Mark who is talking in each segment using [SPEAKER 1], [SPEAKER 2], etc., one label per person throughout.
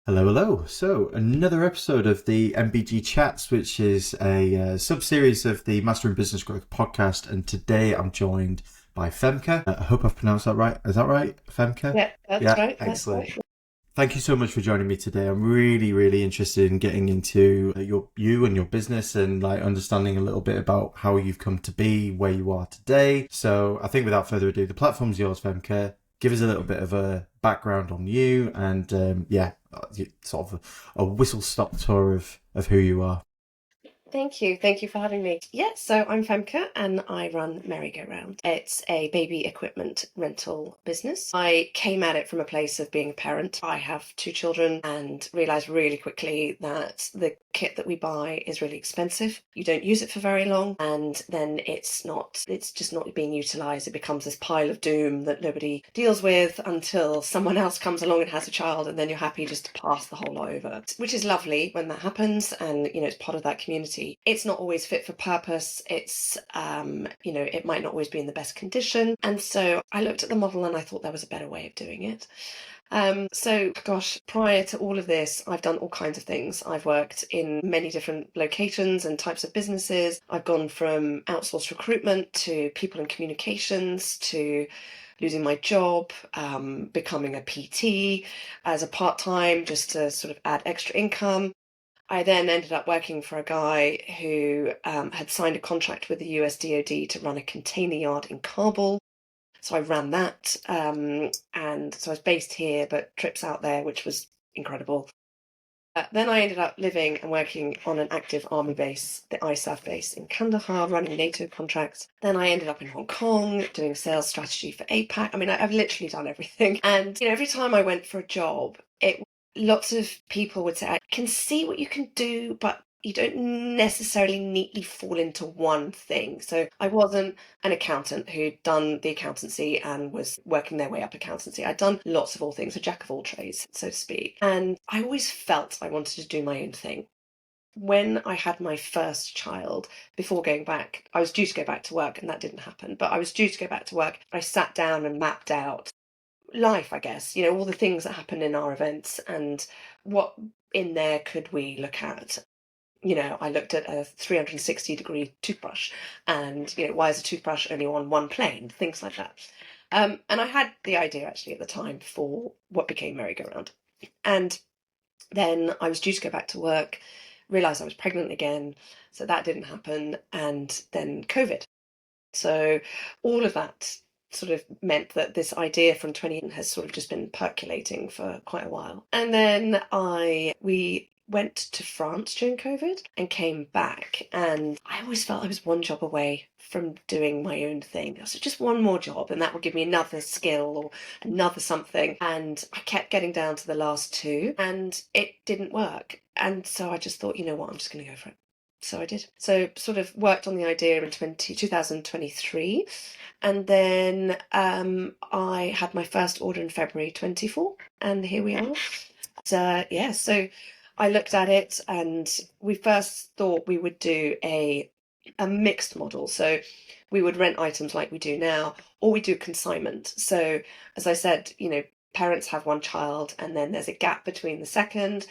[SPEAKER 1] Hello, hello. So, another episode of the MBG Chats, which is a sub-series of the Mastering Business Growth podcast. And today I'm joined by Femke. I hope I've pronounced that right. Is that right, Femke?
[SPEAKER 2] Yeah, that's
[SPEAKER 1] Yeah,
[SPEAKER 2] right. That's
[SPEAKER 1] excellent.
[SPEAKER 2] right.
[SPEAKER 1] Thank you so much for joining me today. I'm really, really interested in getting into you and your business and like understanding a little bit about how you've come to be where you are today. So I think without further ado, the platform's yours, Femke. Give us a little bit of a background on you and sort of a whistle-stop tour of who you are.
[SPEAKER 2] Thank you. Thank you for having me. Yeah, so I'm Femke and I run Merry Go Round. It's a baby equipment rental business. I came at it from a place of being a parent. I have two children and realised really quickly that the kit that we buy is really expensive. You don't use it for very long and then it's just not being utilised. It becomes this pile of doom that nobody deals with until someone else comes along and has a child, and then you're happy just to pass the whole lot over, which is lovely when that happens, and it's part of that community. It's not always fit for purpose. It's, it might not always be in the best condition. And so I looked at the model and I thought there was a better way of doing it. Prior to all of this, I've done all kinds of things. I've worked in many different locations and types of businesses. I've gone from outsourced recruitment to people in communications to losing my job, becoming a PT as a part-time just to sort of add extra income. I then ended up working for a guy who had signed a contract with the US DoD to run a container yard in Kabul. So I ran that. And so I was based here, but trips out there, which was incredible. Then I ended up living and working on an active army base, the ISAF base in Kandahar, running NATO contracts. Then I ended up in Hong Kong doing sales strategy for APAC. I mean, I've literally done everything. And every time I went for a job, lots of people would say, I can see what you can do, but you don't necessarily neatly fall into one thing. So I wasn't an accountant who'd done the accountancy and was working their way up accountancy. I'd done lots of all things, a jack of all trades, so to speak. And I always felt I wanted to do my own thing. When I had my first child, before going back, I was due to go back to work and that didn't happen, but I was due to go back to work. I sat down and mapped out life, I guess, all the things that happen in our events and what in there could we look at. I looked at a 360-degree toothbrush and, why is a toothbrush only on one plane? Things like that. And I had the idea actually at the time for what became merry-go-round. And then I was due to go back to work, realised I was pregnant again, so that didn't happen, and then COVID. So all of that sort of meant that this idea from 20 has sort of just been percolating for quite a while. And then we went to France during COVID and came back, and I always felt I was one job away from doing my own thing. So just one more job and that would give me another skill or another something. And I kept getting down to the last two and it didn't work. And so I just thought, you know what, I'm just going to go for it. So I did. So sort of worked on the idea in 2023. And then I had my first order in February 24. And here we are. So I looked at it and we first thought we would do a mixed model. So we would rent items like we do now, or we do consignment. So as I said, parents have one child and then there's a gap between the second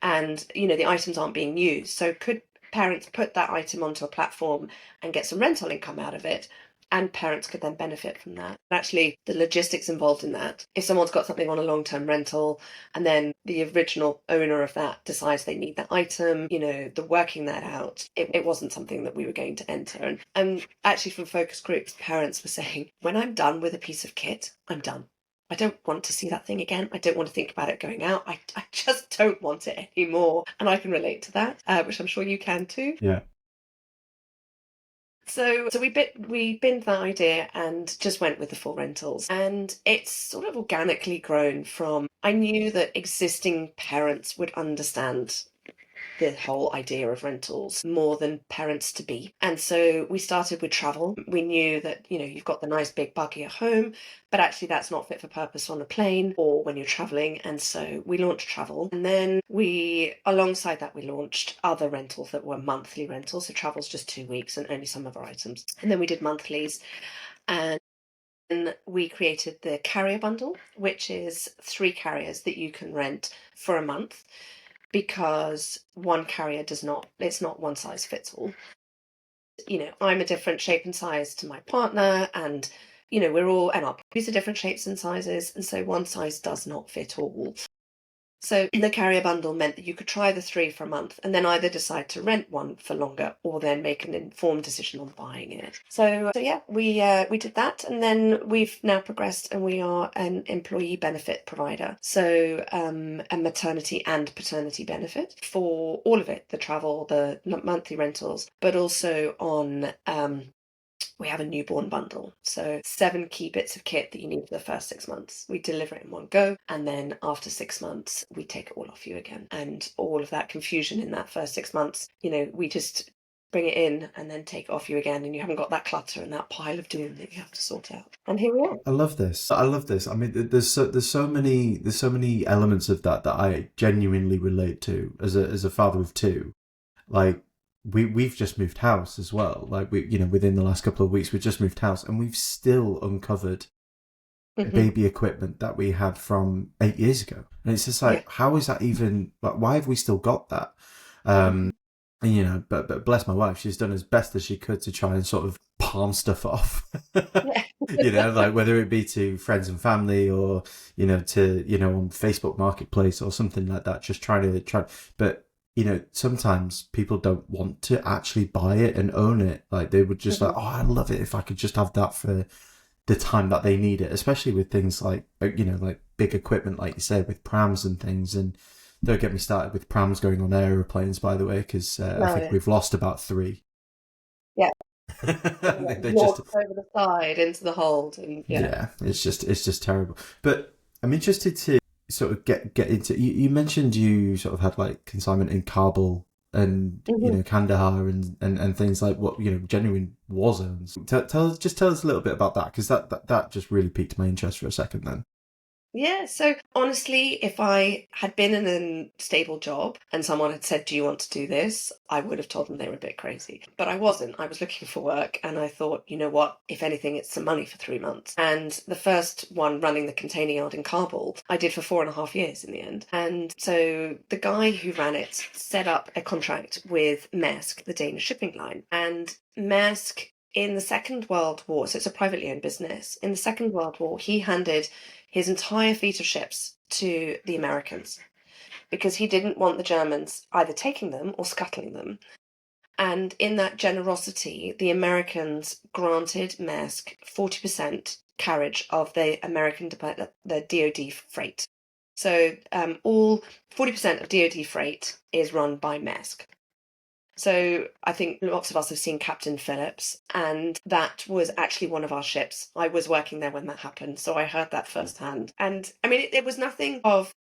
[SPEAKER 2] and, the items aren't being used. So could parents put that item onto a platform and get some rental income out of it? And parents could then benefit from that. Actually, the logistics involved in that, if someone's got something on a long-term rental and then the original owner of that decides they need that item, the working that out, it wasn't something that we were going to enter. And actually from focus groups, parents were saying, when I'm done with a piece of kit, I'm done. I don't want to see that thing again. I don't want to think about it going out. I just don't want it anymore. And I can relate to that, which I'm sure you can too.
[SPEAKER 1] Yeah.
[SPEAKER 2] So we binned that idea and just went with the full rentals. And it's sort of organically grown from, I knew that existing parents would understand the whole idea of rentals more than parents to be. And so we started with travel. We knew that, you've got the nice big buggy at home, but actually that's not fit for purpose on a plane or when you're traveling. And so we launched travel. And then alongside that, we launched other rentals that were monthly rentals. So travel's just 2 weeks and only some of our items. And then we did monthlies. And And we created the carrier bundle, which is 3 carriers that you can rent for a month, because one carrier it's not one size fits all. I'm a different shape and size to my partner, and and our babies are different shapes and sizes, and so one size does not fit all. So the carrier bundle meant that you could try the 3 for a month and then either decide to rent one for longer or then make an informed decision on buying it. So yeah, we did that, and then we've now progressed and we are an employee benefit provider. So a maternity and paternity benefit for all of it, the travel, the monthly rentals, but also on we have a newborn bundle. So 7 key bits of kit that you need for the first 6 months. We deliver it in one go. And then after 6 months, we take it all off you again. And all of that confusion in that first 6 months, we just bring it in and then take it off you again. And you haven't got that clutter and that pile of doom that you have to sort out. And here we are.
[SPEAKER 1] I love this. I love this. I mean, there's so many elements of that I genuinely relate to as a father of 2. Like, we've just moved house as well. Like, within the last couple of weeks, we've just moved house, and we've still uncovered baby equipment that we had from 8 years ago. And it's just like, how is that even? Like, why have we still got that? But bless my wife, she's done as best as she could to try and sort of palm stuff off. Like whether it be to friends and family or to on Facebook Marketplace or something like that. Just but sometimes people don't want to actually buy it and own it. Like, they would just like, oh, I'd love it if I could just have that for the time that they need it, especially with things like, like big equipment, like you said, with prams and things. And don't get me started with prams going on aeroplanes, by the way, because I think we've lost about 3.
[SPEAKER 2] Yeah.
[SPEAKER 1] They
[SPEAKER 2] just over the side into the hold, and
[SPEAKER 1] it's just terrible. But I'm interested to sort of get into. You mentioned you sort of had like consignment in Kabul and Kandahar and things like what genuine war zones. Tell us a little bit about that, because that just really piqued my interest for a second then.
[SPEAKER 2] Yeah, so honestly, if I had been in a stable job and someone had said, "Do you want to do this?" I would have told them they were a bit crazy. But I wasn't. I was looking for work, and I thought, you know what? If anything, it's some money for 3 months. And the first one, running the container yard in Kabul, I did for 4.5 years in the end. And so the guy who ran it set up a contract with Maersk, the Danish shipping line. And Maersk, in the Second World War, so it's a privately owned business, in the Second World War, he handed his entire fleet of ships to the Americans because he didn't want the Germans either taking them or scuttling them. And in that generosity, the Americans granted Maersk 40% carriage of the the DoD freight. So all 40% of DoD freight is run by Maersk. So I think lots of us have seen Captain Phillips, and that was actually one of our ships. I was working there when that happened, so I heard that firsthand. And I mean, it was nothing of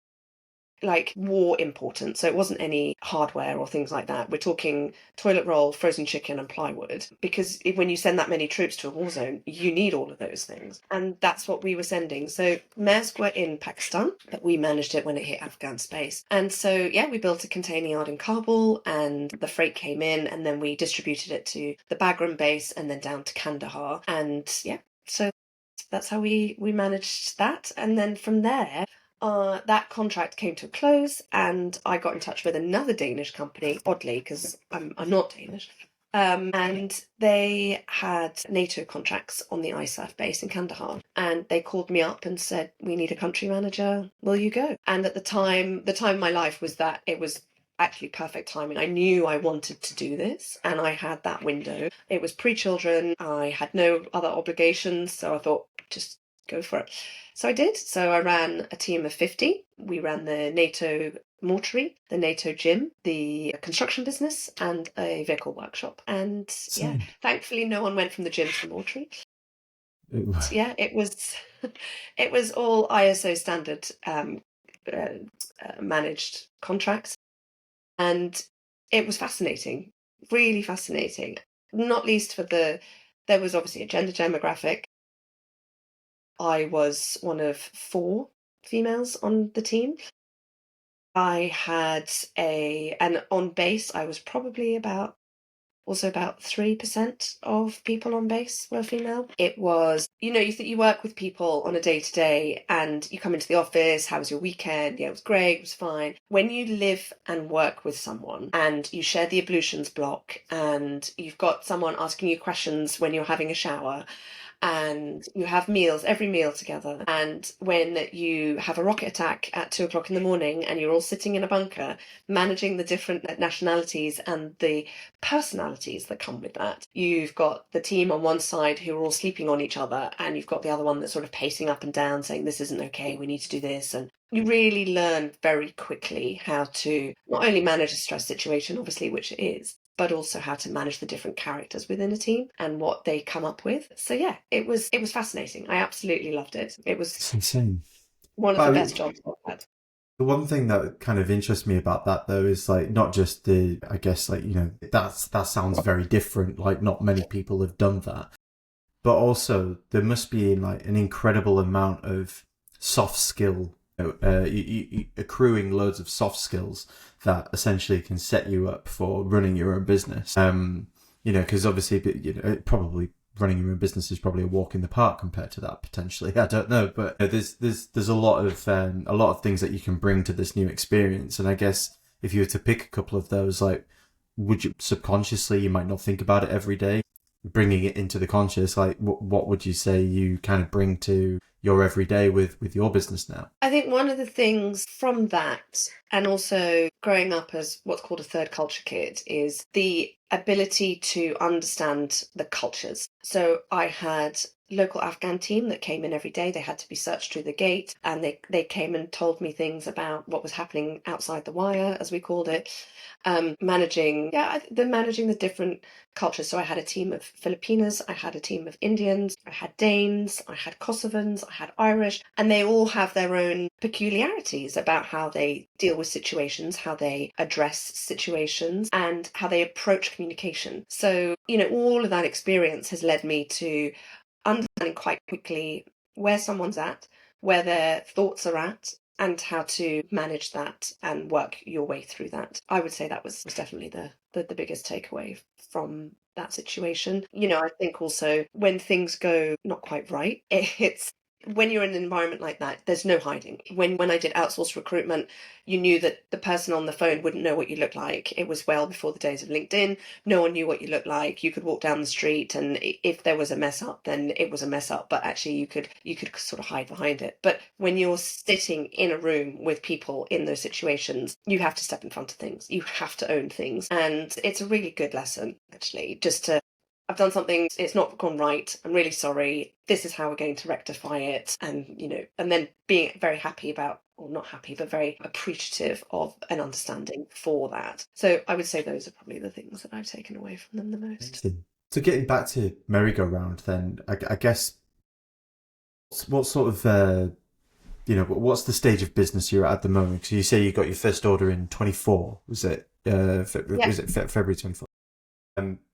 [SPEAKER 2] like war important, so it wasn't any hardware or things like that. We're talking toilet roll, frozen chicken, and plywood, because when you send that many troops to a war zone, you need all of those things, and that's what we were sending. So Maersk were in Pakistan, but we managed it when it hit Afghan space. And so we built a container yard in Kabul, and the freight came in, and then we distributed it to the Bagram base and then down to Kandahar. And so that's how we managed that. And then from there, that contract came to a close, and I got in touch with another Danish company, oddly, because I'm not Danish. And they had NATO contracts on the ISAF base in Kandahar. And they called me up and said, "We need a country manager. Will you go?" And at the time of my life was that it was actually perfect timing. I knew I wanted to do this, and I had that window. It was pre-children. I had no other obligations, so I thought, just go for it. So I did. So I ran a team of 50. We ran the NATO mortuary, the NATO gym, the construction business, and a vehicle workshop. And thankfully no one went from the gym to the mortuary. It was it was all ISO standard managed contracts. And it was fascinating, really fascinating, not least for there was obviously a gender demographic. I was one of 4 females on the team. I had and on base, I was probably about Also, about 3% of people on base were female. It was, you work with people on a day to day and you come into the office. How was your weekend? Yeah, it was great. It was fine. When you live and work with someone and you share the ablutions block and you've got someone asking you questions when you're having a shower, and you have meals, every meal together. And when you have a rocket attack at 2 o'clock in the morning and you're all sitting in a bunker, managing the different nationalities and the personalities that come with that. You've got the team on one side who are all sleeping on each other, and you've got the other one that's sort of pacing up and down saying, this isn't okay, we need to do this. And you really learn very quickly how to not only manage a stress situation, obviously, which it is, but also how to manage the different characters within a team and what they come up with. So yeah, it was fascinating. I absolutely loved it. It was
[SPEAKER 1] It's insane.
[SPEAKER 2] one of
[SPEAKER 1] But
[SPEAKER 2] the
[SPEAKER 1] I
[SPEAKER 2] best
[SPEAKER 1] mean,
[SPEAKER 2] jobs I've had.
[SPEAKER 1] the one thing that kind of interests me about that though is like not just the, I guess, like, that sounds very different. Like not many people have done that, but also there must be like an incredible amount of soft skill, accruing loads of soft skills that essentially can set you up for running your own business. Because obviously, probably running your own business is probably a walk in the park compared to that potentially. I don't know, but there's a lot of things that you can bring to this new experience, and I guess if you were to pick a couple of those, like, would you subconsciously, you might not think about it every day, bringing it into the conscious, like what would you say you kind of bring to your everyday with your business now?
[SPEAKER 2] I think one of the things from that, and also growing up as what's called a third culture kid, is the ability to understand the cultures. So I had local Afghan team that came in every day. They had to be searched through the gate, and they came and told me things about what was happening outside the wire, as we called it. Managing the different cultures. So I had a team of Filipinas, I had a team of Indians, I had Danes, I had Kosovans, I had Irish, and they all have their own peculiarities about how they deal with situations, how they address situations, and how they approach communication. So, all of that experience has led me to understanding quite quickly where someone's at, where their thoughts are at, and how to manage that and work your way through that. I would say that was definitely the biggest takeaway from that situation. I think also when things go not quite right, it's when you're in an environment like that, there's no hiding. When I did outsourced recruitment, you knew that the person on the phone wouldn't know what you looked like. It was well before the days of LinkedIn. No one knew what you looked like. You could walk down the street, and if there was a mess up, then it was a mess up. But actually, you could sort of hide behind it. But when you're sitting in a room with people in those situations, you have to step in front of things. You have to own things, and it's a really good lesson, actually, just to, I've done something, it's not gone right, I'm really sorry, this is how we're going to rectify it. And, and then being very happy about, or not happy, but very appreciative of an understanding for that. So I would say those are probably the things that I've taken away from them the most.
[SPEAKER 1] So getting back to merry-go-round then, I guess, what sort of, what's the stage of business you're at the moment? Because you say you got your first order in 24, was it? Was it February 24?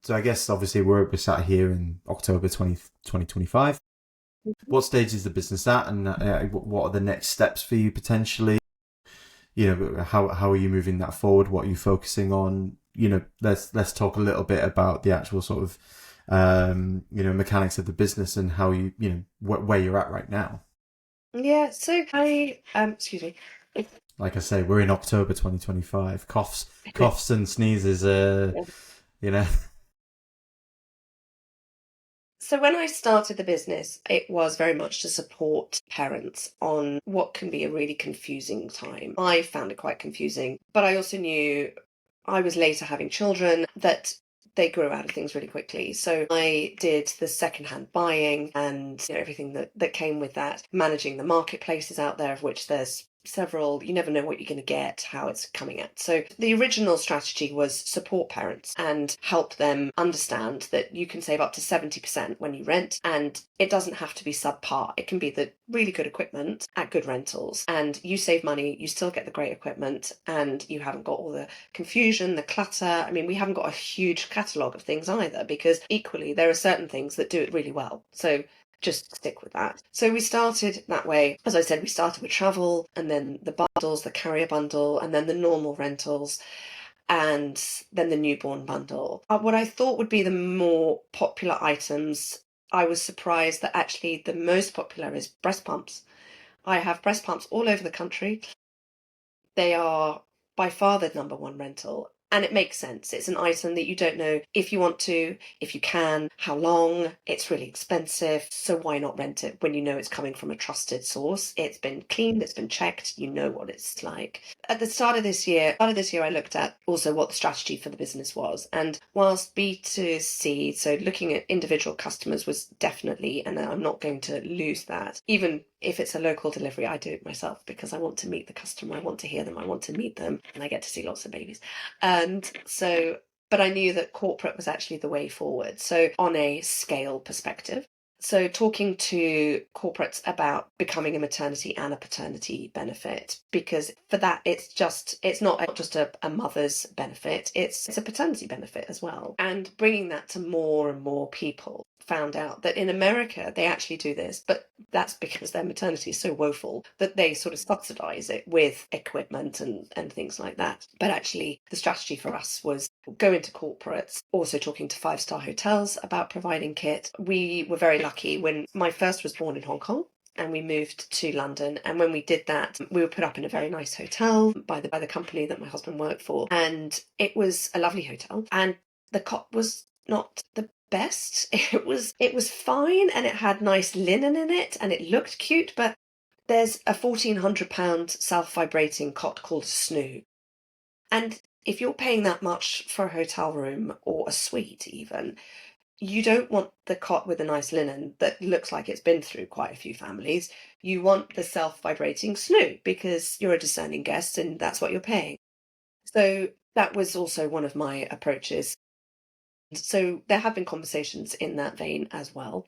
[SPEAKER 1] So I guess obviously we're sat here in October 2025. What stage is the business at, and what are the next steps for you potentially? How are you moving that forward? What are you focusing on? Let's talk a little bit about the actual sort of mechanics of the business and how where you're at right now.
[SPEAKER 2] Yeah, so I excuse me.
[SPEAKER 1] Like I say, we're in October 2025. Coughs and sneezes. You know.
[SPEAKER 2] So when I started the business, it was very much to support parents on what can be a really confusing time. I found it quite confusing, but I also knew I was later having children, that they grew out of things really quickly. So I did the secondhand buying and everything that came with that, managing the marketplaces out there, of which there's several. You never know what you're going to get, how it's coming at. So the original strategy was support parents and help them understand that you can save up to 70% when you rent, and it doesn't have to be subpar. It can be the really good equipment at good rentals, and you save money, you still get the great equipment, and you haven't got all the confusion, the clutter. I mean, we haven't got a huge catalogue of things either, because equally there are certain things that do it really well. So just stick with that. So we started that way. As I said, we started with travel, and then the bundles, the carrier bundle, and then the normal rentals. and then the newborn bundle. What I thought would be the more popular items, I was surprised that actually the most popular is breast pumps. I have breast pumps all over the country. They are by far the number one rental. And it makes sense. It's an item that you don't know if you want to, if you can, how long. It's really expensive. So why not rent it when you know it's coming from a trusted source? It's been cleaned, it's been checked, you know what it's like. At the start of this year, I looked at also what the strategy for the business was. And whilst B2C, so looking at individual customers was definitely, and I'm not going to lose that, even if it's a local delivery, I do it myself because I want to meet the customer, I want to hear them, I want to meet them, and I get to see lots of babies. And so, but I knew that corporate was actually the way forward. So on a scale perspective, so talking to corporates about becoming a maternity and a paternity benefit, because for that, it's not just a mother's benefit, it's a paternity benefit as well. And bringing that to more and more people, found out that in America they actually do this, but that's because their maternity is so woeful that they sort of subsidize it with equipment and things like that. But actually the strategy for us was go into corporates, also talking to 5-star hotels about providing kit. We were very lucky when my first was born in Hong Kong and we moved to London. And when we did that, we were put up in a very nice hotel by the company that my husband worked for. And it was a lovely hotel. And the cot was not the best. It was fine, and it had nice linen in it, and it looked cute, but there's a £1,400 self-vibrating cot called a snoo. And if you're paying that much for a hotel room or a suite even, you don't want the cot with a nice linen that looks like it's been through quite a few families. You want the self-vibrating snoo because you're a discerning guest and that's what you're paying. So that was also one of my approaches. So there have been conversations in that vein as well.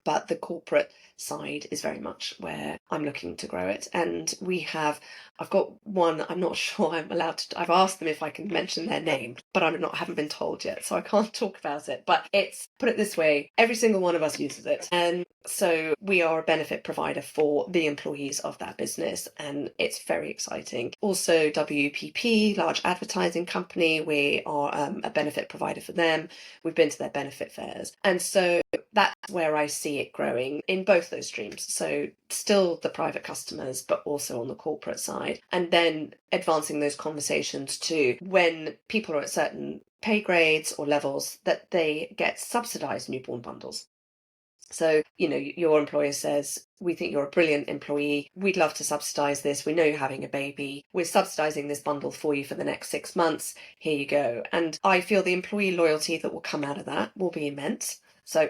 [SPEAKER 2] But the corporate side is very much where I'm looking to grow it. And I've got one, I'm not sure I'm allowed to, I've asked them if I can mention their name, but haven't been told yet, so I can't talk about it. But put it this way, every single one of us uses it. And so we are a benefit provider for the employees of that business, and it's very exciting. Also, WPP, large advertising company, we are a benefit provider for them. We've been to their benefit fairs. And so that's where I see it growing in both those streams. So still the private customers, but also on the corporate side. And then advancing those conversations to when people are at certain pay grades or levels that they get subsidized newborn bundles. So, your employer says, we think you're a brilliant employee. We'd love to subsidise this. We know you're having a baby. We're subsidising this bundle for you for the next 6 months. Here you go. And I feel the employee loyalty that will come out of that will be immense. So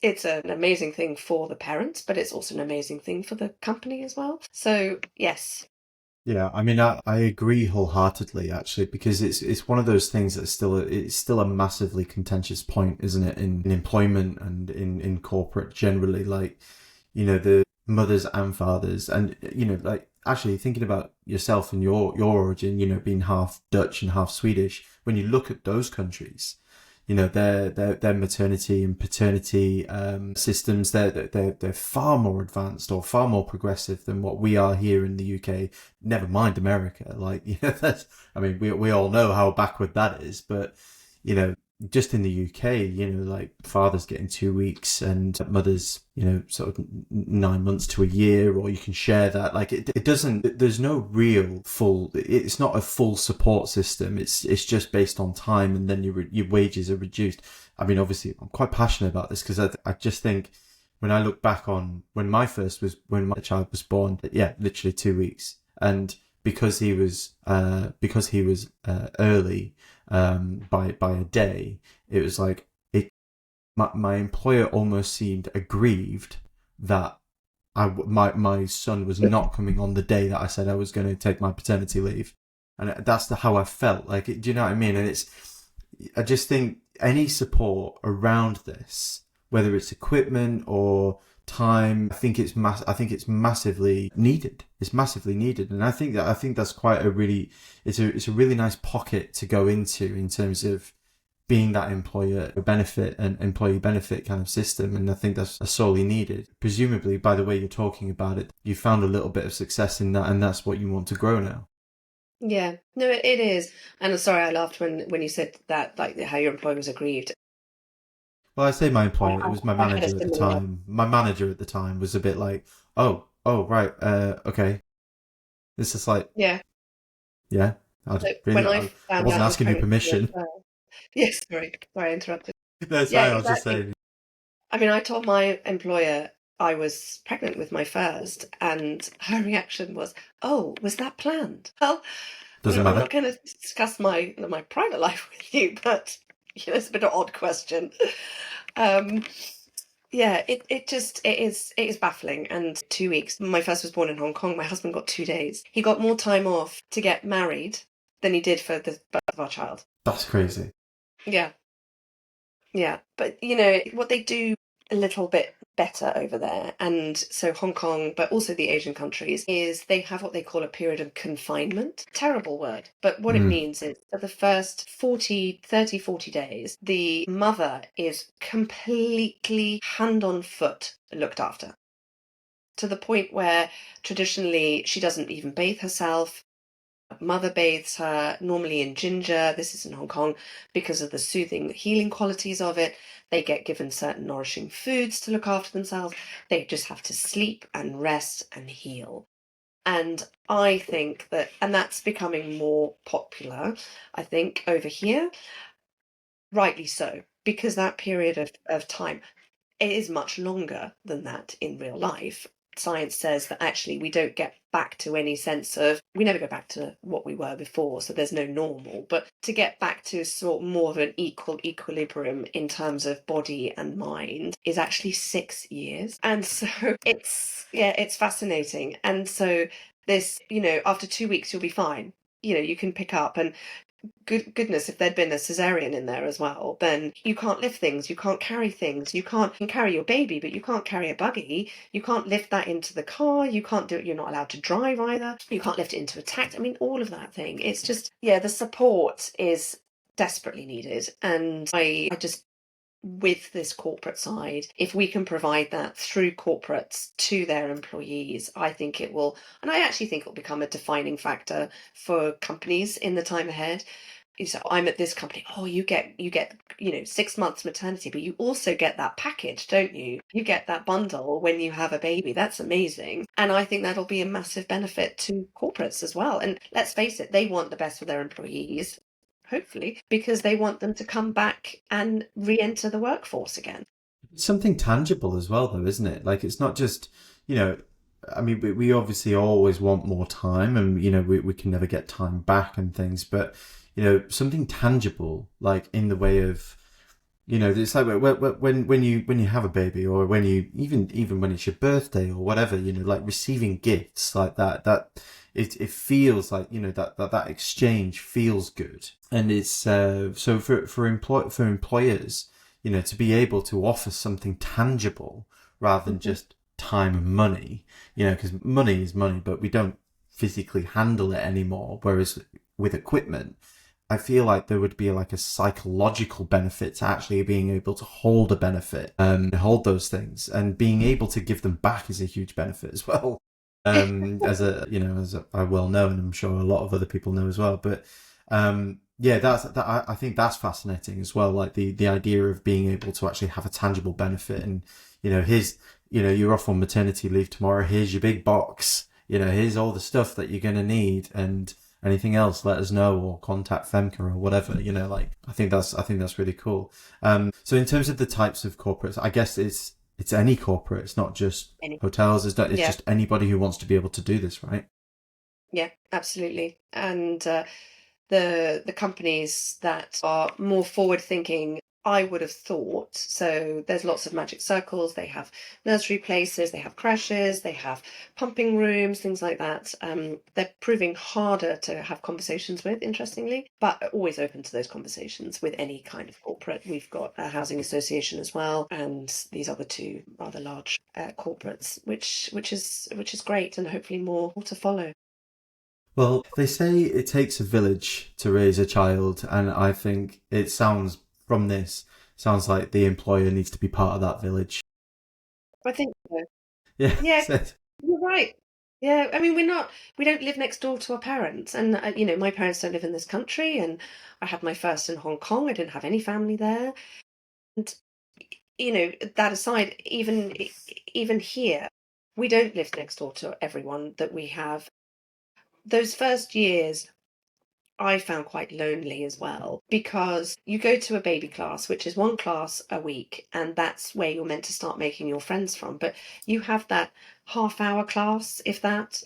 [SPEAKER 2] it's an amazing thing for the parents, but it's also an amazing thing for the company as well. So, yes.
[SPEAKER 1] Yeah, I mean, I agree wholeheartedly, actually, because it's one of those things that's still a massively contentious point, isn't it, in employment and in corporate generally, like, the mothers and fathers, and, like, actually thinking about yourself and your origin, being half Dutch and half Swedish, when you look at those countries, their maternity and paternity systems, they're far more advanced or far more progressive than what we are here in the UK. Never mind America. Like, we all know how backward that is, but just in the UK, like fathers getting 2 weeks and mothers, sort of 9 months to a year, or you can share that. Like it doesn't, there's no real it's not a full support system. It's just based on time, and then your wages are reduced. I mean, obviously I'm quite passionate about this because I just think when I look back on when my child was born, yeah, literally 2 weeks. And because he was early, by a day, it was like my employer almost seemed aggrieved that my son was not coming on the day that I said I was going to take my paternity leave, and that's how I felt. Like, do you know what I mean? And I just think any support around this, whether it's equipment or time, I think it's massively needed. It's massively needed, and I think that's quite it's a really nice pocket to go into in terms of being that employer benefit and employee benefit kind of system, and I think that's sorely needed. Presumably, by the way you're talking about it, you found a little bit of success in that, and that's what you want to grow now.
[SPEAKER 2] Yeah, no, it is. And I'm sorry, I laughed when you said that, like how your employer was aggrieved.
[SPEAKER 1] Well, I say my
[SPEAKER 2] I,
[SPEAKER 1] employer, it was my
[SPEAKER 2] I had a
[SPEAKER 1] manager at the
[SPEAKER 2] similar,
[SPEAKER 1] time. My manager at the time was a bit like, oh, right, okay. It's just like,
[SPEAKER 2] yeah.
[SPEAKER 1] yeah, I
[SPEAKER 2] So when
[SPEAKER 1] really,
[SPEAKER 2] I
[SPEAKER 1] I
[SPEAKER 2] found out
[SPEAKER 1] wasn't
[SPEAKER 2] I was
[SPEAKER 1] asking your
[SPEAKER 2] pregnant with
[SPEAKER 1] permission.
[SPEAKER 2] my first, yes, sorry, I interrupted.
[SPEAKER 1] No,
[SPEAKER 2] Yeah,
[SPEAKER 1] sorry, I was just
[SPEAKER 2] exactly.
[SPEAKER 1] saying,
[SPEAKER 2] I mean, I told my employer I was pregnant with my first, and her reaction was, "Oh, was that planned?" Well,
[SPEAKER 1] doesn't
[SPEAKER 2] I'm
[SPEAKER 1] matter.
[SPEAKER 2] not going to discuss my private life with you, but it's a bit of an odd question. Um, yeah, it is baffling. And 2 weeks. My first was born in Hong Kong. My husband got 2 days. He got more time off to get married than he did for the birth of our child.
[SPEAKER 1] That's crazy.
[SPEAKER 2] Yeah. Yeah, but what they do a little bit better over there, and so Hong Kong, but also the Asian countries, is they have what they call a period of confinement. Terrible word, but what it
[SPEAKER 1] Mm,
[SPEAKER 2] means is that the first 40 days, the mother is completely hand on foot looked after. To the point where traditionally she doesn't even bathe herself. Mother bathes her normally in ginger. This is in Hong Kong because of the soothing, healing qualities of it. They get given certain nourishing foods to look after themselves. They just have to sleep and rest and heal. And I think that, and that's becoming more popular, I think, over here, rightly so, because that period of time it is much longer than that in real life. Science says that actually we don't get back to any sense of, we never go back to what we were before, so there's no normal. But to get back to sort of more of an equilibrium in terms of body and mind is actually 6 years. And so it's fascinating. And so this, after 2 weeks, you'll be fine. You can pick up and goodness, if there'd been a cesarean in there as well, then you can't lift things, you can't carry things, you can carry your baby, but you can't carry a buggy, you can't lift that into the car, you can't do it, you're not allowed to drive either, you can't lift it into a taxi. I mean, all of that thing. It's just, yeah, the support is desperately needed. And I just with this corporate side, if we can provide that through corporates to their employees, I think it will, and I actually think it will become a defining factor for companies in the time ahead. So I'm at this company. Oh, you get 6 months maternity, but you also get that package, don't you? You get that bundle when you have a baby. That's amazing, and I think that'll be a massive benefit to corporates as well. And let's face it, they want the best for their employees, hopefully, because they want them to come back and re-enter the workforce again.
[SPEAKER 1] It's something tangible as well, though, isn't it? Like, it's not just, you know, I mean, we obviously always want more time and, we can never get time back and things, but, something tangible, like in the way of, it's like when you have a baby or when you, even when it's your birthday or whatever, like receiving gifts like that it feels like, that exchange feels good. And it's, so for employers, to be able to offer something tangible rather than
[SPEAKER 2] Mhm.
[SPEAKER 1] just time and money, because money is money, but we don't physically handle it anymore. Whereas with equipment, I feel like there would be like a psychological benefit to actually being able to hold a benefit, hold those things, and being able to give them back is a huge benefit as well. As I well know, and I'm sure a lot of other people know as well. But yeah, I think that's fascinating as well. Like the idea of being able to actually have a tangible benefit, and here's you're off on maternity leave tomorrow. Here's your big box. Here's all the stuff that you're gonna need, and anything else, let us know or contact Femke or whatever. Like I think that's really cool. So in terms of the types of corporates, I guess it's any corporate. It's not just
[SPEAKER 2] Any-
[SPEAKER 1] hotels. It's
[SPEAKER 2] Yeah,
[SPEAKER 1] just anybody who wants to be able to do this, right?
[SPEAKER 2] yeah, absolutely. And the companies that are more forward thinking, I would have thought. So there's lots of magic circles. They have nursery places, they have crashes, they have pumping rooms, things like that. They're proving harder to have conversations with, interestingly, but always open to those conversations with any kind of corporate. We've got a housing association as well, and these other two rather large corporates, which is great, and hopefully more to follow.
[SPEAKER 1] Well, they say it takes a village to raise a child, and I think it sounds like the employer needs to be part of that village.
[SPEAKER 2] I think so.
[SPEAKER 1] Yeah.
[SPEAKER 2] Yeah,
[SPEAKER 1] So,
[SPEAKER 2] you're right. Yeah, I mean, we don't live next door to our parents. And, my parents don't live in this country. And I had my first in Hong Kong. I didn't have any family there. And, that aside, even here, we don't live next door to everyone that we have. Those first years I found quite lonely as well because you go to a baby class, which is one class a week, and that's where you're meant to start making your friends from. But you have that half-hour class, if that,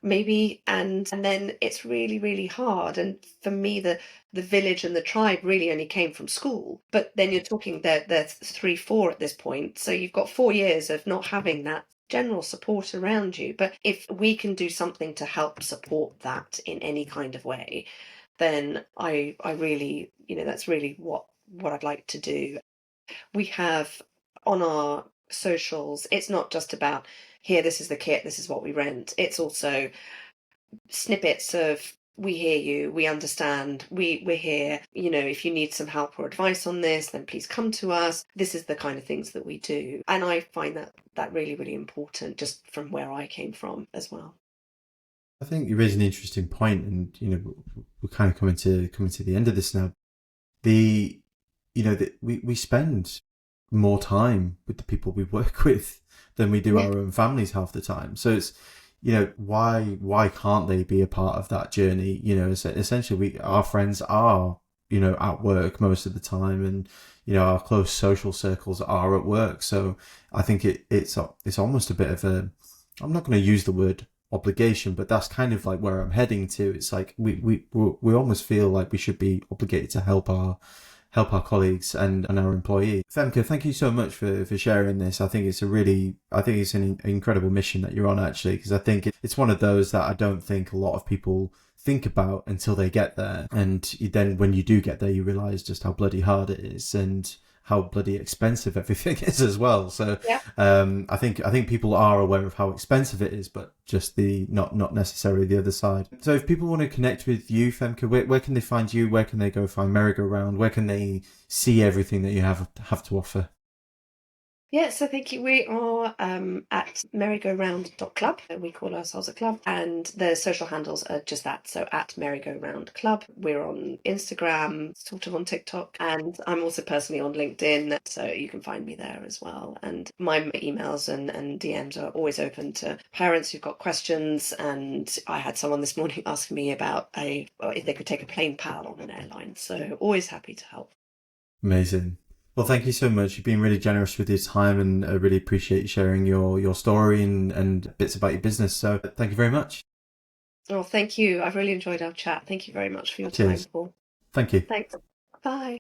[SPEAKER 2] maybe, and then it's really, really hard. And for me, the village and the tribe really only came from school. But then you're talking they're 3, 4 at this point, so you've got 4 years of not having that general support around you. But if we can do something to help support that in any kind of way, then I really, that's really what I'd like to do. We have on our socials, it's not just about here, this is the kit, this is what we rent. It's also snippets of we hear you, we understand, we're here. If you need some help or advice on this, then please come to us. This is the kind of things that we do. And I find that really, really important just from where I came from as well.
[SPEAKER 1] I think you raise an interesting point, and we're kind of coming to the end of this now. The we spend more time with the people we work with than we do
[SPEAKER 2] Yeah.
[SPEAKER 1] our own families half the time. So it's why can't they be a part of that journey? Essentially our friends are at work most of the time, and our close social circles are at work. So I think it's almost a bit of a, I'm not going to use the word obligation, but that's kind of like where I'm heading to. It's like we almost feel like we should be obligated to help our colleagues and our employees. Femke, thank you so much for sharing this. I think it's an incredible mission that you're on, actually, because I think it's one of those that I don't think a lot of people think about until they get there. And then when you do get there, you realize just how bloody hard it is and how bloody expensive everything is as well. So
[SPEAKER 2] Yeah.
[SPEAKER 1] I think people are aware of how expensive it is, but just the not necessarily the other side. So if people want to connect with you, Femke, where can they find you? Where can they go find Merry-Go-Round? Where can they see everything that you have to offer?
[SPEAKER 2] Yeah, so thank you. We are at merry-go-round.club. We call ourselves a club, and the social handles are just that. So at merry-go-round club. We're on Instagram, sort of on TikTok, and I'm also personally on LinkedIn, so you can find me there as well. And my emails and DMs are always open to parents who've got questions. And I had someone this morning asking me about if they could take a plain pal on an airline. So always happy to help.
[SPEAKER 1] Amazing. Well, thank you so much. You've been really generous with your time, and I really appreciate you sharing your story and bits about your business. So thank you very much.
[SPEAKER 2] Oh, thank you. I've really enjoyed our chat. Thank you very much for your time,
[SPEAKER 1] Cheers.
[SPEAKER 2] Paul.
[SPEAKER 1] Thank you.
[SPEAKER 2] Thanks. Bye.